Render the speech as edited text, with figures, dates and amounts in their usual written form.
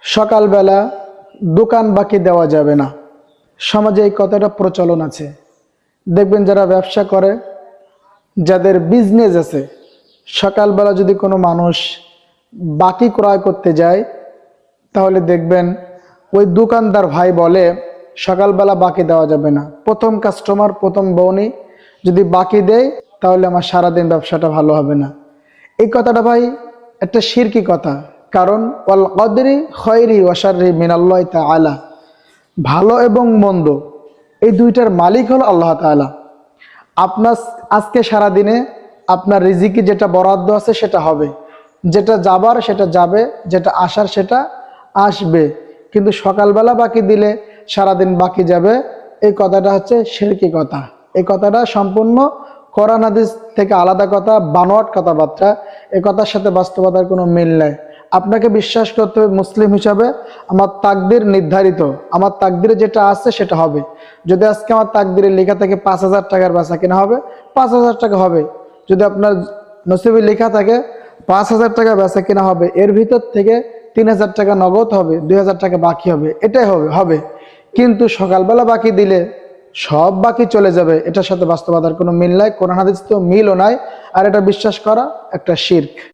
সকালবেলা দোকান বাকি দেওয়া যাবে না। সমাজে এই কথাটা প্রচলন আছে। দেখবেন যারা ব্যবসা করে, যাদের বিজনেস আছে, সকালবেলা যদি কোনো মানুষ বাকি ক্রয় করতে যায়, তাহলে দেখবেন ওই দোকানদার ভাই বলে সকালবেলা বাকি দেওয়া যাবে না। প্রথম কাস্টমার, প্রথম বউনি যদি বাকি দেয়, তাহলে আমার সারাদিন ব্যবসাটা ভালো হবে না। এই কথাটা ভাই একটা শিরকি কথা। কারণ ওয়াল কদরি খয়রি ওয়া শাররি মিনাল্লাহি তাআলা, ভালো এবং মন্দ এই দুইটার মালিক হলো আল্লাহ তাআলা। আপনার আজকে সারাদিনে আপনার রিজিকে যেটা বরাদ্দ আছে সেটা হবে, যেটা যাবার সেটা যাবে, যেটা আসার সেটা আসবে। কিন্তু সকালবেলা বাকি দিলে সারাদিন বাকি যাবে, এই কথাটা হচ্ছে শিরকি কথা। এই কথাটা সম্পূর্ণ কোরআন হাদিস থেকে আলাদা কথা, বানোয়াট কথাবার্তা। এই কথার সাথে বাস্তবতার কোনো মিল নাই। আপনাকে বিশ্বাস করতে হবে মুসলিম হিসাবে, আমার তাকদির নির্ধারিত, আমার তাকদিরে যেটা আছে সেটা হবে। যদি আজকে আমার তাকদিরে লেখা থাকে 5,000 টাকার বেচা কিনা হবে, 5,000 টাকা হবে। যদি আপনার নসিবে লেখা থাকে 5,000 টাকা বেচা কিনা হবে, এর ভিতর থেকে 3,000 টাকা নগদ হবে, 2,000 টাকা বাকি হবে, এটাই হবে। কিন্তু সকালবেলা বাকি দিলে সব বাকি চলে যাবে, এটার সাথে বাস্তবতার কোনো মিল নাই, কোরআন হাদিস তো মিলও নাই। আর এটা বিশ্বাস করা একটা শিরক।